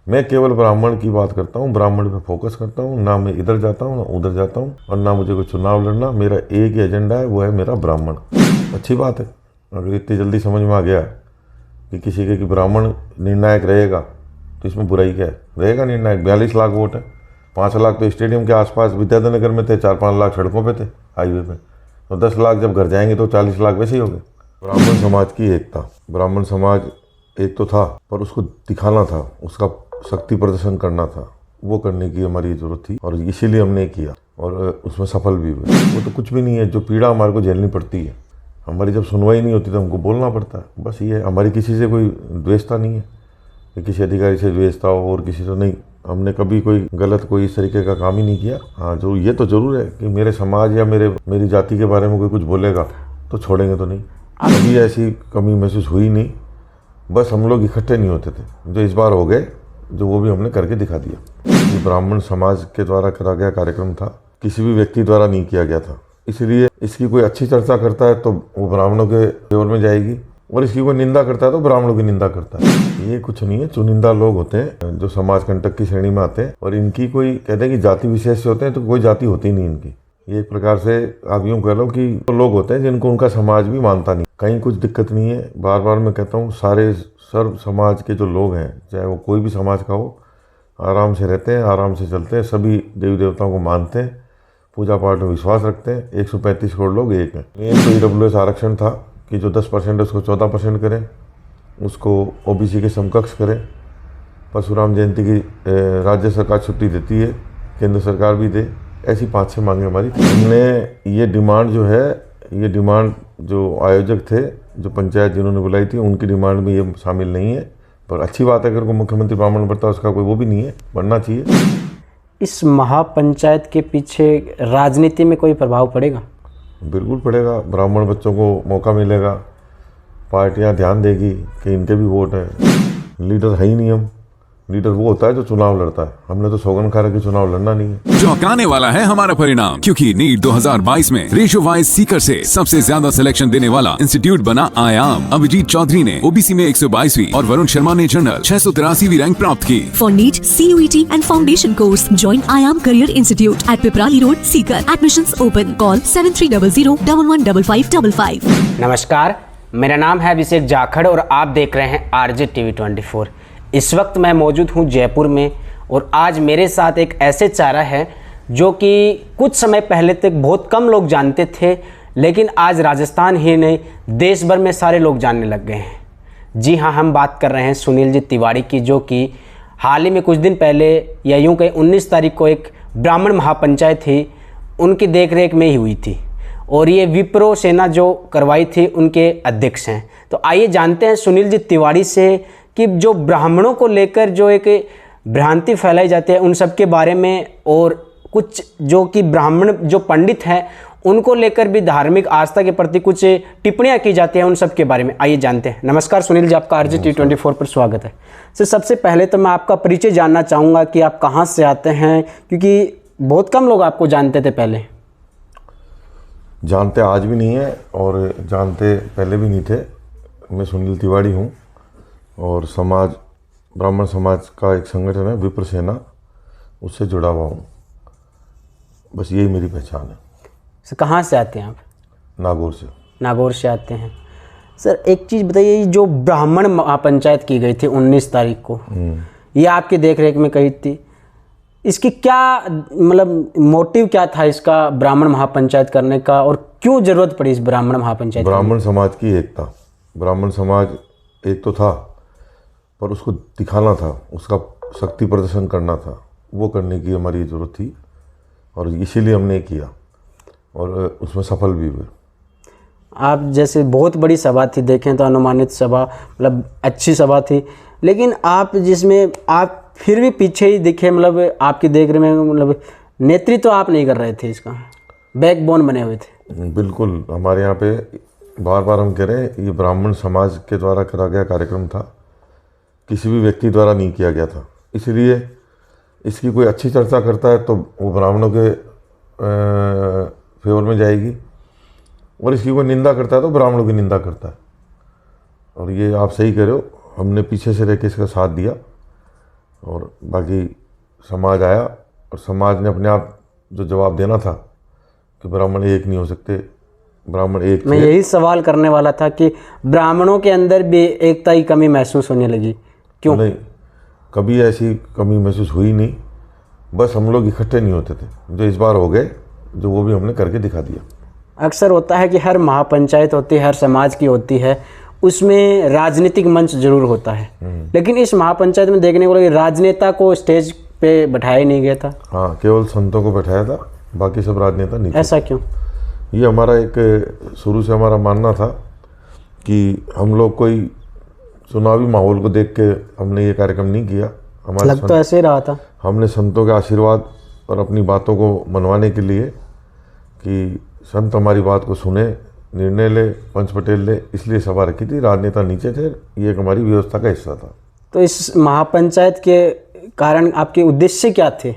मैं केवल ब्राह्मण की बात करता हूँ, ब्राह्मण पे फोकस करता हूँ, ना मैं इधर जाता हूँ ना उधर जाता हूँ, और ना मुझे कोई चुनाव लड़ना। मेरा एक ही एजेंडा है, वो है मेरा ब्राह्मण। अच्छी बात है अगर इतनी जल्दी समझ में आ गया कि किसी के कि ब्राह्मण निर्णायक रहेगा, तो इसमें बुराई क्या है? रहेगा निर्णायक। 42 लाख वोट है, 5 लाख तो स्टेडियम के आसपास विद्याधर नगर में थे, 4-5 लाख सड़कों पे थे, हाईवे पे, तो 10 लाख जब घर जाएंगे तो 40 लाख वैसे ही हो गए। ब्राह्मण समाज की एकता, ब्राह्मण समाज एक तो था पर उसको दिखाना था, उसका शक्ति प्रदर्शन करना था, वो करने की हमारी ज़रूरत थी और इसीलिए हमने किया और उसमें सफल भी हुए। वो तो कुछ भी नहीं है, जो पीड़ा हमारे को झेलनी पड़ती है, हमारी जब सुनवाई नहीं होती तो हमको बोलना पड़ता है, बस ये। हमारी किसी से कोई द्वेषता नहीं है कि किसी अधिकारी से द्वेषता हो और किसी से नहीं। हमने कभी कोई गलत कोई इस तरीके का काम ही नहीं किया। हाँ, जो ये तो ज़रूर है कि मेरे समाज या मेरी जाति के बारे में कोई कुछ बोलेगा तो छोड़ेंगे तो नहीं। अभी ऐसी कमी महसूस हुई नहीं, बस हम लोग इकट्ठे नहीं होते थे, जो इस बार हो गए, जो वो भी हमने करके दिखा दिया। ये ब्राह्मण समाज के द्वारा करा गया कार्यक्रम था, किसी भी व्यक्ति द्वारा नहीं किया गया था, इसलिए इसकी कोई अच्छी चर्चा करता है तो वो ब्राह्मणों के फेवर में जाएगी, और इसकी कोई निंदा करता है तो ब्राह्मणों की निंदा करता है। ये कुछ नहीं है, चुनिंदा लोग होते हैं जो समाज कंटक की श्रेणी में आते हैं, और इनकी कोई कहते हैं कि जाति विशेष से होते हैं, तो कोई जाति होती नहीं इनकी। ये एक प्रकार से आप यूँ कह लो कि तो लोग होते हैं जिनको उनका समाज भी मानता नहीं। कहीं कुछ दिक्कत नहीं है, बार बार मैं कहता हूँ, सारे सर्व समाज के जो लोग हैं, चाहे वो कोई भी समाज का हो, आराम से रहते हैं, आराम से चलते हैं, सभी देवी देवताओं को मानते हैं, पूजा पाठ में विश्वास रखते हैं। 135 करोड़ लोग एक हैं। मेन तो ईडब्ल्यूएस आरक्षण था कि जो 10% है उसको 14% करें, उसको ओबीसी के समकक्ष करें। परशुराम जयंती की राज्य सरकार छुट्टी देती है, केंद्र सरकार भी दे, ऐसी 5-6 मांगे हमारी। हमने ये डिमांड जो है, ये डिमांड जो आयोजक थे, जो पंचायत जिन्होंने बुलाई थी, उनकी डिमांड में ये शामिल नहीं है। पर अच्छी बात है, अगर कोई मुख्यमंत्री ब्राह्मण बनता है उसका कोई वो भी नहीं है, बनना चाहिए। इस महापंचायत के पीछे राजनीति में कोई प्रभाव पड़ेगा? बिल्कुल पड़ेगा। ब्राह्मण बच्चों को मौका मिलेगा, पार्टियां ध्यान देगी कि इनके भी वोट हैं। लीडर है ही नहीं हम, लीडर वो होता है जो चुनाव लड़ता है। हमने तो सौगन खा रखी चुनाव लड़ना नहीं है। चौंकाने वाला है हमारा परिणाम, क्योंकि नीट 2022 में रेशो वाइज सीकर से सबसे ज्यादा सिलेक्शन देने वाला इंस्टीट्यूट बना आयाम। अभिजीत चौधरी ने ओबीसी में 122वीं और वरुण शर्मा ने जनरल 683वीं रैंक प्राप्त की। For NEET, CUET and Foundation course, join IAM Career Institute at Piprali Road, Sikar. Admissions open. Call 7300 नमस्कार, मेरा नाम है अभिषेक जाखड़ और आप देख रहे हैं RJ TV 24। इस वक्त मैं मौजूद हूं जयपुर में, और आज मेरे साथ एक ऐसे चारा है जो कि कुछ समय पहले तक बहुत कम लोग जानते थे, लेकिन आज राजस्थान ही नहीं, देश भर में सारे लोग जानने लग गए हैं। जी हाँ, हम बात कर रहे हैं सुनील जी तिवारी की, जो कि हाल ही में कुछ दिन पहले, या यूँ कहें 19 तारीख को, एक ब्राह्मण महापंचायत थी, उनकी देखरेख में ही हुई थी, और ये विप्रो सेना जो करवाई थी उनके अध्यक्ष हैं। तो आइए जानते हैं सुनील जी तिवारी से कि जो ब्राह्मणों को लेकर जो एक भ्रांति फैलाई जाती है उन सब के बारे में, और कुछ जो कि ब्राह्मण जो पंडित हैं उनको लेकर भी धार्मिक आस्था के प्रति कुछ टिप्पणियां की जाती हैं, उन सब के बारे में आइए जानते हैं। नमस्कार सुनील जी, आपका RJ TV 24 पर स्वागत है। सर, सबसे पहले तो मैं आपका परिचय जानना चाहूँगा कि आप कहाँ से आते हैं, क्योंकि बहुत कम लोग आपको जानते थे पहले। जानते आज भी नहीं है और जानते पहले भी नहीं थे। मैं सुनील तिवारी हूँ और समाज, ब्राह्मण समाज का एक संगठन है विप्र सेना, उससे जुड़ा हुआ हूँ। बस यही मेरी पहचान है। सर, कहाँ से आते हैं आप? नागौर से। नागौर से आते हैं। सर, एक चीज़ बताइए, जो ब्राह्मण महापंचायत की गई थी 19 तारीख को, ये आपकी देखरेख में कही थी, इसकी क्या मतलब मोटिव क्या था इसका, ब्राह्मण महापंचायत करने का, और क्यों जरूरत पड़ी इस ब्राह्मण महापंचायत? ब्राह्मण समाज की एकता, ब्राह्मण समाज एक तो था पर उसको दिखाना था, उसका शक्ति प्रदर्शन करना था, वो करने की हमारी ज़रूरत थी और इसीलिए हमने किया और उसमें सफल भी हुए। आप जैसे बहुत बड़ी सभा थी, देखें तो अनुमानित सभा, मतलब अच्छी सभा थी, लेकिन आप जिसमें आप फिर भी पीछे ही दिखे, मतलब आपकी देख रहे में, मतलब नेतृत्व तो आप नहीं कर रहे थे, इसका बैकबोन बने हुए थे। बिल्कुल, हमारे यहाँ पे बार बार हम कह रहे हैं, ये ब्राह्मण समाज के द्वारा करा गया कार्यक्रम था, किसी भी व्यक्ति द्वारा नहीं किया गया था, इसलिए इसकी कोई अच्छी चर्चा करता है तो वो ब्राह्मणों के फेवर में जाएगी, और इसकी कोई निंदा करता है तो ब्राह्मणों की निंदा करता है। और ये आप सही कह रहे हो, हमने पीछे से रह के इसका साथ दिया और बाकी समाज आया और समाज ने अपने आप जो जवाब देना था कि ब्राह्मण एक नहीं हो सकते, ब्राह्मण एक मैं थे। यही सवाल करने वाला था कि ब्राह्मणों के अंदर भी एकता की कमी महसूस होने लगी, क्यों? नहीं, कभी ऐसी कमी महसूस हुई नहीं, बस हम लोग इकट्ठे नहीं होते थे। जो इस बार हो गए, जो वो भी हमने करके दिखा दिया। अक्सर होता है कि हर महापंचायत होती है, हर समाज की होती है, उसमें राजनीतिक मंच जरूर होता है, लेकिन इस महापंचायत में देखने को लगा राजनेता को स्टेज पे बैठाया ही नहीं गया था। हाँ, केवल संतों को बैठाया था, बाकी सब राजनेता नीचे। ऐसा क्यों? ये हमारा एक शुरू से हमारा मानना था कि हम लोग कोई चुनावी माहौल को देख के हमने ये कार्यक्रम नहीं किया। हमारे लग तो ऐसे ही रहा था। हमने संतों के आशीर्वाद और अपनी बातों को मनवाने के लिए कि संत हमारी बात को सुने, निर्णय ले, पंच पटेल ले, इसलिए सभा रखी थी। राजनेता नीचे थे, ये एक हमारी व्यवस्था का हिस्सा था। तो इस महापंचायत के कारण आपके उद्देश्य क्या थे?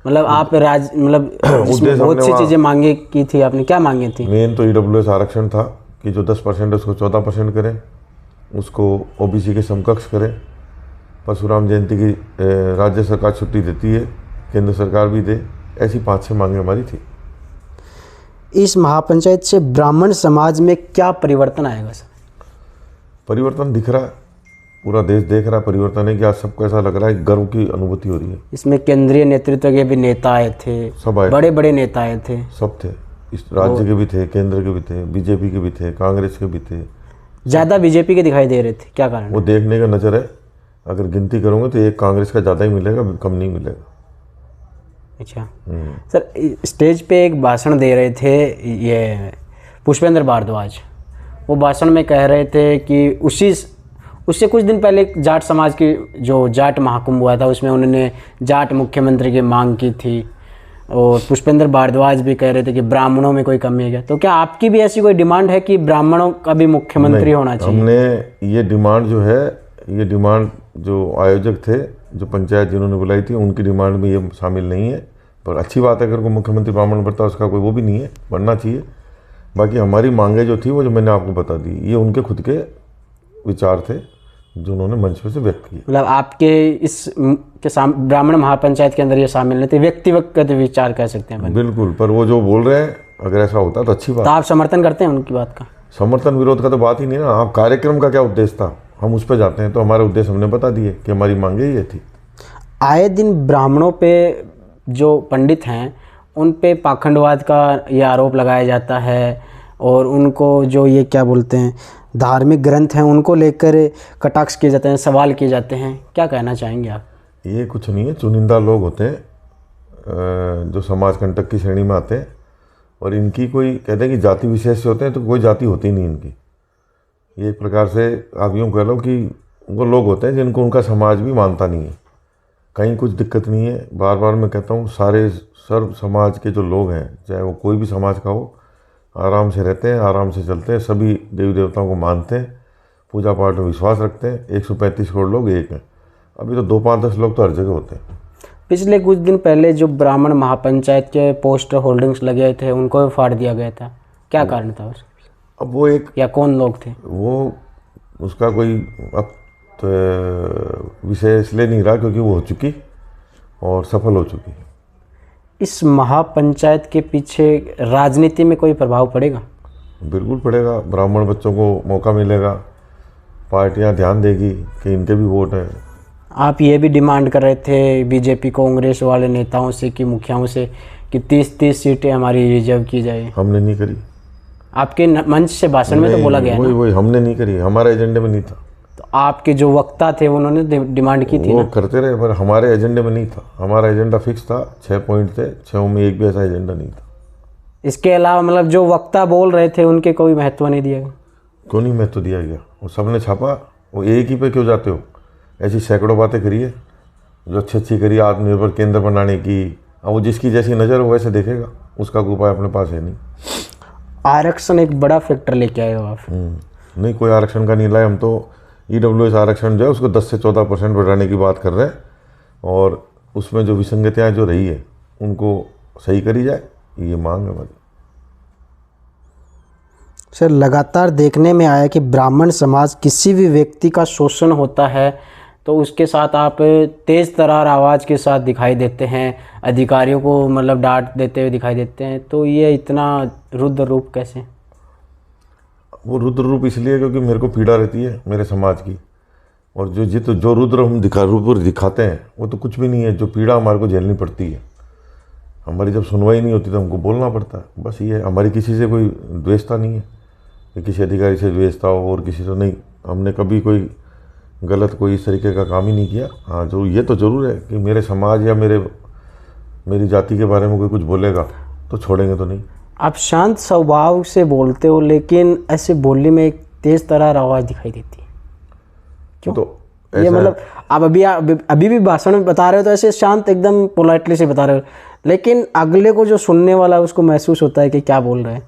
मतलब आप जिसमें बहुत सी चीज़ें मांगे की थी, आपने क्या मांगे थी? मेन तो ईडब्ल्यूएस आरक्षण था कि जो 10% है उसको 14% करें, उसको ओबीसी के समकक्ष करें, परशुराम जयंती की राज्य सरकार छुट्टी देती है, केंद्र सरकार भी दे, ऐसी 5-6 मांगे हमारी थी। इस महापंचायत से ब्राह्मण समाज में क्या परिवर्तन आएगा सर? परिवर्तन दिख रहा है, पूरा देश देख रहा है परिवर्तन है कि आज सबको ऐसा लग रहा है, गर्व की अनुभूति हो रही है। इसमें केंद्रीय नेतृत्व के भी नेता आए थे, सब आए, बड़े बड़े नेता आए थे, सब थे, इस राज्य के भी थे, केंद्र के भी थे, बीजेपी के भी थे, कांग्रेस के भी थे। ज़्यादा बीजेपी के दिखाई दे रहे थे, क्या कारण? वो देखने का नज़र है, अगर गिनती करोगे तो एक कांग्रेस का ज़्यादा ही मिलेगा, कम नहीं मिलेगा। अच्छा सर, स्टेज पे एक भाषण दे रहे थे ये पुष्पेंद्र भारद्वाज। वो भाषण में कह रहे थे कि उससे कुछ दिन पहले जाट समाज की जो जाट महाकुंभ हुआ था उसमें उन्होंने जाट मुख्यमंत्री की मांग की थी, और पुष्पेंद्र भारद्वाज भी कह रहे थे कि ब्राह्मणों में कोई कमी है क्या? तो क्या आपकी भी ऐसी कोई डिमांड है कि ब्राह्मणों का भी मुख्यमंत्री होना चाहिए? हमने ये डिमांड जो है, ये डिमांड जो आयोजक थे, जो पंचायत जिन्होंने बुलाई थी, उनकी डिमांड में ये शामिल नहीं है। पर अच्छी बात है, अगर कोई मुख्यमंत्री ब्राह्मण बनता है उसका कोई वो भी नहीं है, बनना चाहिए। बाकी हमारी मांगे जो थी वो जो मैंने आपको बता दी, ये उनके खुद के विचार थे जो उन्होंने मंच पे से व्यक्त किए। मतलब आपके इस के ब्राह्मण महापंचायत के अंदर ये शामिल नहीं थे, व्यक्तिगत विचार कह सकते हैं? बिल्कुल, पर वो जो बोल रहे हैं अगर ऐसा होता तो अच्छी बात। तो आप समर्थन करते हैं उनकी बात का? समर्थन विरोध का तो बात ही नहीं ना। आप कार्यक्रम का क्या उद्देश्य था, हम उस पर जाते हैं, तो हमारे उद्देश्य हमने बता दिए कि हमारी मांगे ये थी। आए दिन ब्राह्मणों पे जो पंडित हैं उन पे पाखंडवाद का ये आरोप लगाया जाता है, और उनको जो ये क्या बोलते हैं धार्मिक ग्रंथ हैं उनको लेकर कटाक्ष किए जाते हैं, सवाल किए जाते हैं। क्या कहना चाहेंगे आप? ये कुछ नहीं है, चुनिंदा लोग होते हैं जो समाज कंटक की श्रेणी में आते हैं, और इनकी कोई कहते हैं कि जाति विशेष से होते हैं, तो कोई जाति होती नहीं इनकी। ये एक प्रकार से आप यूँ कह लो कि वो लोग होते हैं जिनको उनका समाज भी मानता नहीं है। कहीं कुछ दिक्कत नहीं है। बार बार मैं कहता हूँ, सारे सर्व समाज के जो लोग हैं, चाहे वो कोई भी समाज का हो, आराम से रहते हैं, आराम से चलते हैं, सभी देवी देवताओं को मानते हैं, पूजा पाठ में विश्वास रखते हैं। 135 करोड़ लोग एक हैं। अभी तो 2, 5, 10 लोग तो हर जगह होते हैं। पिछले कुछ दिन पहले जो ब्राह्मण महापंचायत के पोस्टर होल्डिंग्स लगे थे उनको भी फाड़ दिया गया था, क्या कारण था? अब वो एक, या कौन लोग थे वो, उसका कोई अब तो विषय इसलिए नहीं रहा क्योंकि वो हो चुकी और सफल हो चुकी। इस महापंचायत के पीछे राजनीति में कोई प्रभाव पड़ेगा? बिल्कुल पड़ेगा। ब्राह्मण बच्चों को मौका मिलेगा, पार्टियां ध्यान देगी कि इनके भी वोट हैं। आप ये भी डिमांड कर रहे थे बीजेपी कांग्रेस वाले नेताओं से कि मुखियाओं से कि 30-30 सीटें हमारी रिजर्व की जाए। हमने नहीं करी। आपके मंच से भाषण में तो बोला गया है ना? वही हमने नहीं करी, हमारे एजेंडे में नहीं था। तो आपके जो वक्ता थे उन्होंने डिमांड की थी वो ना? करते रहे, पर हमारे एजेंडे में नहीं था। हमारा एजेंडा फिक्स था, 6 पॉइंट थे, 6 में एक भी ऐसा एजेंडा नहीं था। इसके अलावा मतलब जो वक्ता बोल रहे थे उनके कोई महत्व नहीं दिया गया? क्यों नहीं महत्व दिया गया? वो सबने छापा, वो एक ही पे क्यों जाते हो? ऐसी सैकड़ों बातें करिए जो अच्छी करिए, आत्मनिर्भर केंद्र बनाने की। अब वो जिसकी जैसी नज़र हो वैसे देखेगा, उसका कोई उपाय अपने पास है नहीं। आरक्षण एक बड़ा फैक्टर लेके आए हो आप। नहीं, कोई आरक्षण का नहीं लाए हम तो। ईडब्ल्यूएस आरक्षण जो है उसको 10 से 14% बढ़ाने की बात कर रहे हैं, और उसमें जो विसंगतियाँ जो रही है उनको सही करी जाए, ये मांग है हमारी। सर, लगातार देखने में आया कि ब्राह्मण समाज किसी भी व्यक्ति का शोषण होता है तो उसके साथ आप तेज़ तरार आवाज़ के साथ दिखाई देते हैं, अधिकारियों को मतलब डांट देते हुए दिखाई देते हैं, तो ये इतना रुद्र रूप कैसे? वो रुद्र रूप इसलिए क्योंकि मेरे को पीड़ा रहती है मेरे समाज की, और जो रुद्र हम रूप दिखाते हैं वो तो कुछ भी नहीं है। जो पीड़ा हमारे को झेलनी पड़ती है, हमारी जब सुनवाई नहीं होती तो हमको बोलना पड़ता है, बस ये है। हमारी किसी से कोई द्वेषता नहीं है कि किसी अधिकारी से द्वेषता हो और किसी से नहीं। हमने कभी कोई गलत कोई इस तरीके का काम ही नहीं किया। हाँ, जो ये तो ज़रूर है कि मेरे समाज या मेरी जाति के बारे में कोई कुछ बोलेगा तो छोड़ेंगे तो नहीं। आप शांत स्वभाव से बोलते हो, लेकिन ऐसे बोलने में एक तेज़ तरार आवाज़ दिखाई देती है, क्यों? तो ये मतलब आप अभी भी भाषण में बता रहे हो तो ऐसे शांत एकदम पोलाइटली से बता रहे हो, लेकिन अगले को जो सुनने वाला है उसको महसूस होता है कि क्या बोल रहे हैं,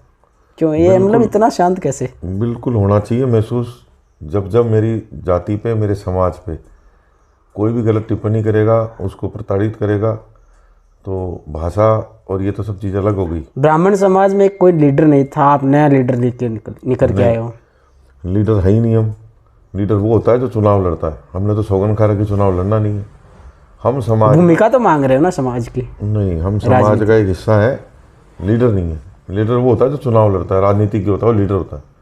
क्यों? ये मतलब इतना शांत कैसे? बिल्कुल होना चाहिए महसूस। जब मेरी जाति पे, मेरे समाज पे कोई भी गलत टिप्पणी करेगा, उसको प्रताड़ित करेगा, तो भाषा और ये तो सब चीज़ अलग हो गई। ब्राह्मण समाज में कोई लीडर नहीं था, आप नया लीडर लेके निकल के आए हो। लीडर है ही नहीं हम। लीडर वो होता है जो चुनाव लड़ता है। हमने तो सौगन खा रखी चुनाव लड़ना नहीं है। हम समाज भूमिका तो मांग रहे हो ना समाज की? नहीं, हम समाज का एक हिस्सा है, लीडर नहीं है। लीडर वो होता है जो चुनाव लड़ता है, राजनीतिक होता है वो लीडर होता है।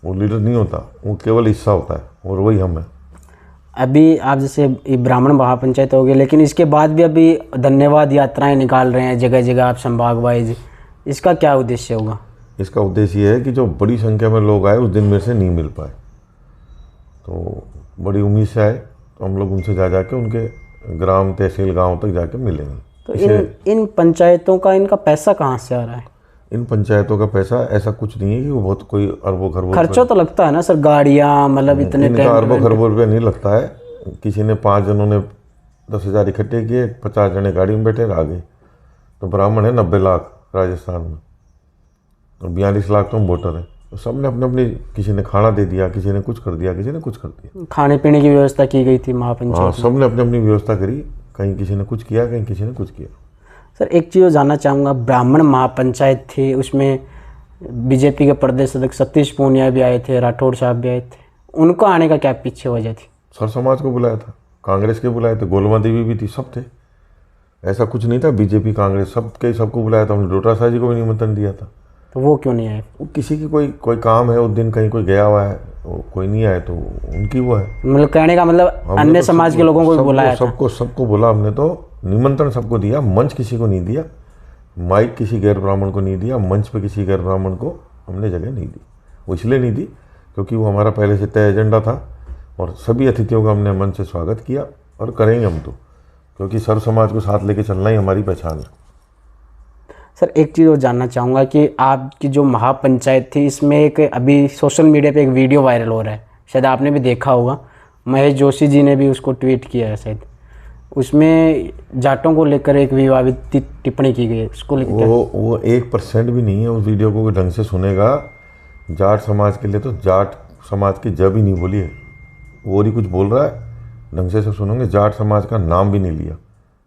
वो लीडर नहीं होता, वो केवल हिस्सा होता है, और वही हम है। अभी आप जैसे ब्राह्मण महापंचायत हो गए, लेकिन इसके बाद भी अभी धन्यवाद यात्राएं निकाल रहे हैं जगह जगह आप संभाग वाइज, इसका क्या उद्देश्य होगा? इसका उद्देश्य ये है कि जो बड़ी संख्या में लोग आए उस दिन मेरे से नहीं मिल पाए, तो बड़ी उम्मीद से आए, तो हम लोग उनसे जा के उनके ग्राम, तहसील, गांव तक जाके मिलेंगे। तो इन पंचायतों का इनका पैसा कहाँ से आ रहा है? इन पंचायतों का पैसा ऐसा कुछ नहीं है कि वो बहुत कोई अरबों खरबों खर्चा तो लगता है ना सर, गाड़ियाँ मतलब इतने इनका अरबों खरबों रुपये नहीं लगता है। किसी ने 5 जनों ने 10,000 इकट्ठे किए, 50 जने गाड़ी में बैठे आ गए। तो ब्राह्मण है 90 लाख राजस्थान में, और 42 लाख तो हम वोटर हैं। तो सबने अपने अपनी, किसी ने खाना दे दिया, किसी ने कुछ कर दिया, किसी ने कुछ कर दिया। खाने पीने की व्यवस्था की गई थी महापंचायत? हाँ, सबने अपनी अपनी व्यवस्था करी। कहीं किसी ने कुछ किया, कहीं किसी ने कुछ किया। सर एक चीज़ जानना चाहूँगा, ब्राह्मण महापंचायत थी, उसमें बीजेपी के प्रदेश अध्यक्ष सतीश पूनिया भी आए थे, राठौड़ साहब भी आए थे, उनको आने का क्या पीछे वजह थी? सर समाज को बुलाया था, कांग्रेस के बुलाए थे, गोलमा देवी भी थी, सब थे। ऐसा कुछ नहीं था बीजेपी कांग्रेस सबको बुलाया था। हमने डोटा शाह जी को भी निमंत्रण दिया था। तो वो क्यों नहीं आए? वो किसी की कोई काम है उस दिन, कहीं कोई गया हुआ है, कोई नहीं आए तो उनकी वो है। मतलब कहने का मतलब अन्य समाज के लोगों को भी बुलाया था? सबको बोला हमने, तो निमंत्रण सबको दिया, मंच किसी को नहीं दिया, माइक किसी गैर ब्राह्मण को नहीं दिया, मंच पे किसी गैर ब्राह्मण को हमने जगह नहीं दी। वो इसलिए नहीं दी क्योंकि वो हमारा पहले से तय एजेंडा था, और सभी अतिथियों का हमने मन से स्वागत किया, और करेंगे हम तो, क्योंकि सर्व समाज को साथ लेके चलना ही हमारी पहचान है। सर एक चीज़ और जानना चाहूँगा कि आपकी जो महापंचायत थी, इसमें एक अभी सोशल मीडिया पे एक वीडियो वायरल हो रहा है, शायद आपने भी देखा होगा, महेश जोशी जी ने भी उसको ट्वीट किया है शायद। उसमें जाटों को लेकर एक विवादित टिप्पणी की गई है, उसको लेकर वो 1% भी नहीं है। उस वीडियो को ढंग से सुनेगा, जाट समाज के लिए तो जाट समाज की जब ही नहीं बोली है, वो ही कुछ बोल रहा है। ढंग से सब सुनोगे, जाट समाज का नाम भी नहीं लिया।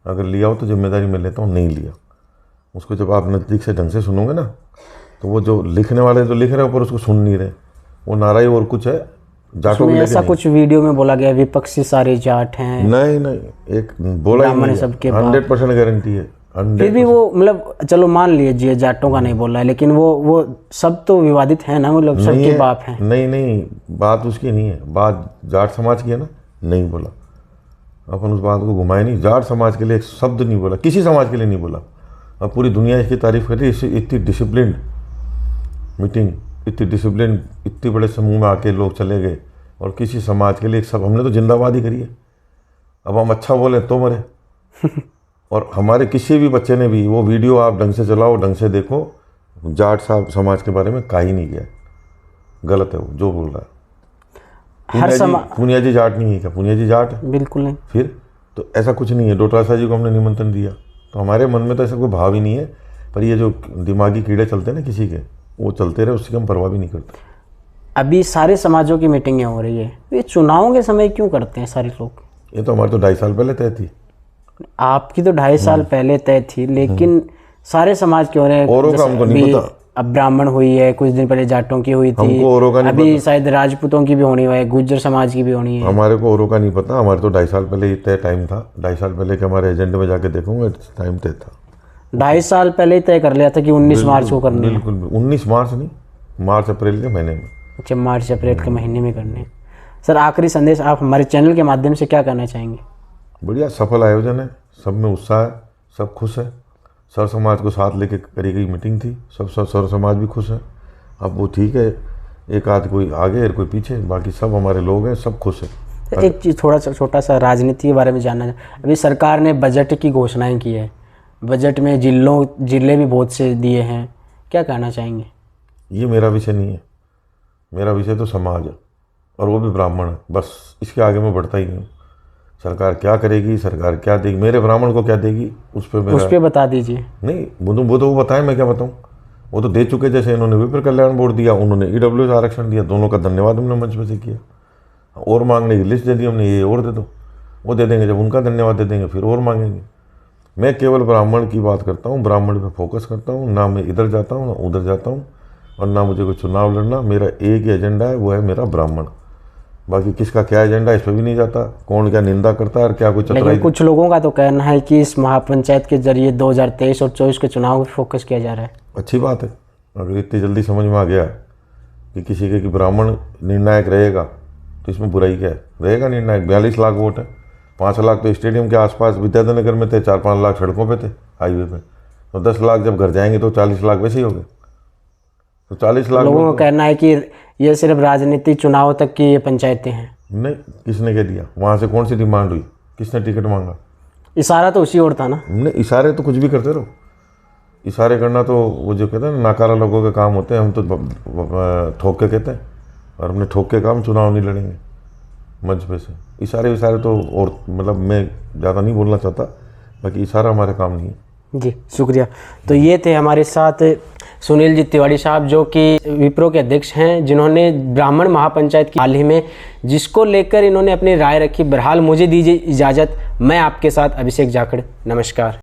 अगर लिया हो तो जिम्मेदारी मैं लेता हूँ, नहीं लिया उसको। जब आप नज़दीक से ढंग से सुनोगे ना, तो वो जो लिखने वाले जो लिख रहे हैं पर उसको सुन नहीं रहे, वो नारा ही और कुछ है। जाटों में ऐसा कुछ वीडियो में बोला गया विपक्षी सारे जाट हैं? नहीं, एक बोला ही नहीं, 100% गारंटी है। फिर भी वो मतलब चलो मान लीजिए जाटों का नहीं बोल रहा है, लेकिन वो सब तो विवादित है ना, मतलब सबके बाप हैं। नहीं, बात उसकी नहीं है, बात जाट समाज की है ना। नहीं बोला, अपन उस बात को घुमाए नहीं। जाट समाज के लिए एक शब्द नहीं बोला, किसी समाज के लिए नहीं बोला। अब पूरी दुनिया इसकी तारीफ कर रही है। इतनी डिसिप्लिन मीटिंग, इतनी डिसिप्लिन, इतने बड़े समूह में आके लोग चले गए, और किसी समाज के लिए एक सब हमने तो जिंदाबाद ही करी है। अब हम अच्छा बोले तो मरे। और हमारे किसी भी बच्चे ने भी वो वीडियो आप ढंग से चलाओ, ढंग से देखो, जाट साहब समाज के बारे में कहा ही नहीं गया। गलत है वो जो बोल रहा है। पूनिया जी जाट नहीं है क्या? पूनिया जी जाट है? बिल्कुल नहीं। फिर तो ऐसा कुछ नहीं है। डोटा शाह जी को हमने निमंत्रण दिया, तो हमारे मन में तो ऐसा कोई भाव ही नहीं है। पर ये जो दिमागी कीड़े चलते हैं ना किसी के, वो चलते रहे, उसकी हम परवाह भी नहीं करते। अभी सारे समाजों की मीटिंगें हो रही है, तो ये चुनावों के समय क्यों करते हैं सारे लोग? ये तो हमारे तो 2.5 साल पहले तय थी। आपकी तो 2.5 साल पहले तय थी, लेकिन सारे समाज के हो रहे हैं। औरों का हमको नहीं पता। अब ब्राह्मण हुई है, कुछ दिन पहले जाटों की हुई थी, हमको औरों का नहीं अभी शायद राजपूतों की भी होनी है, गुज्जर समाज की भी होनी है। हमारे को औरों का नहीं पता, हमारे तो 2.5 साल पहले ही तय टाइम था। 2.5 साल पहले के हमारे एजेंडे में जाके देखूंगा, टाइम तय था। 2.5 साल पहले ही तय कर लिया था कि 19 मार्च को करनी है। बिल्कुल 19 मार्च नहीं, मार्च अप्रैल के महीने में। अच्छा, मार्च अप्रैल के महीने में करने हैं। सर, आखिरी संदेश आप हमारे चैनल के माध्यम से क्या कहना चाहेंगे? बढ़िया सफल आयोजन है, सब में उत्साह है, सब खुश है। सर समाज को साथ लेके करी गई मीटिंग थी, सब सर समाज भी खुश है। अब वो ठीक है, एक आध कोई आगे और कोई पीछे, बाकी सब हमारे लोग हैं, सब खुश है। एक चीज़ थोड़ा सा छोटा सा राजनीति के बारे में जानना है। अभी सरकार ने बजट की घोषणाएं की है, बजट में जिले भी बहुत से दिए हैं, क्या कहना चाहेंगे? ये मेरा विषय नहीं है, मेरा विषय तो समाज है, और वो भी ब्राह्मण है। बस इसके आगे मैं बढ़ता ही नहीं हूँ। सरकार क्या करेगी, सरकार क्या देगी, मेरे ब्राह्मण को क्या देगी, उस पर बता दीजिए। नहीं, वो तो वो बताएं, मैं क्या बताऊँ। वो तो दे चुके, जैसे इन्होंने विप्र कल्याण बोर्ड दिया, उन्होंने ईडब्ल्यूएस आरक्षण दिया, दोनों का धन्यवाद हमने मंच पे से किया। और मांगने की लिस्ट दे दी हमने, ये और दे दो, वो दे देंगे। जब उनका धन्यवाद दे देंगे फिर और मांगेंगे। मैं केवल ब्राह्मण की बात करता हूँ, ब्राह्मण पे फोकस करता हूँ। ना मैं इधर जाता हूँ ना उधर जाता हूँ, और ना मुझे कोई चुनाव लड़ना। मेरा एक ही एजेंडा है, वो है मेरा ब्राह्मण। बाकी किसका क्या एजेंडा, इस पर भी नहीं जाता। कौन क्या निंदा करता है और क्या कुछ। लेकिन कुछ लोगों का तो कहना है कि इस महापंचायत के जरिए 2023 और 24 के चुनाव पर फोकस किया जा रहा है। अच्छी बात है, अगर इतनी जल्दी समझ में आ गया कि किसी के कि ब्राह्मण निर्णायक रहेगा, तो इसमें बुराई क्या है। रहेगा निर्णायक। 42 लाख वोट है, 5 लाख तो स्टेडियम के आसपास विद्याधर में थे, 4-5 लाख सड़कों पे थे, हाईवे पे। तो 10 लाख जब घर जाएंगे तो 40 लाख वैसे ही हो गए। तो 40 लाख लोगों का कहना है कि ये सिर्फ राजनीतिक चुनाव तक की ये पंचायतें हैं। नहीं, किसने कह दिया? वहाँ से कौन सी डिमांड हुई, किसने टिकट मांगा? इशारा तो उसी ओर था ना। नहीं, इशारे तो कुछ भी करते रहो। इशारे करना तो वो जो कहते हैं ना, नाकारा लोगों के काम होते हैं। हम तो ठोक के कहते हैं, और हमने ठोक के काम चुनाव नहीं लड़ेंगे मंच पे से। इशारे तो, और मतलब मैं ज़्यादा नहीं बोलना चाहता, बाकी इशारा हमारे काम नहीं है। जी शुक्रिया। तो ये थे हमारे साथ सुनील जी तिवारी साहब, जो कि विप्रो के अध्यक्ष हैं, जिन्होंने ब्राह्मण महापंचायत की हाल ही में जिसको लेकर इन्होंने अपनी राय रखी। बहरहाल मुझे दीजिए इजाज़त, मैं आपके साथ अभिषेक जाखड़, नमस्कार।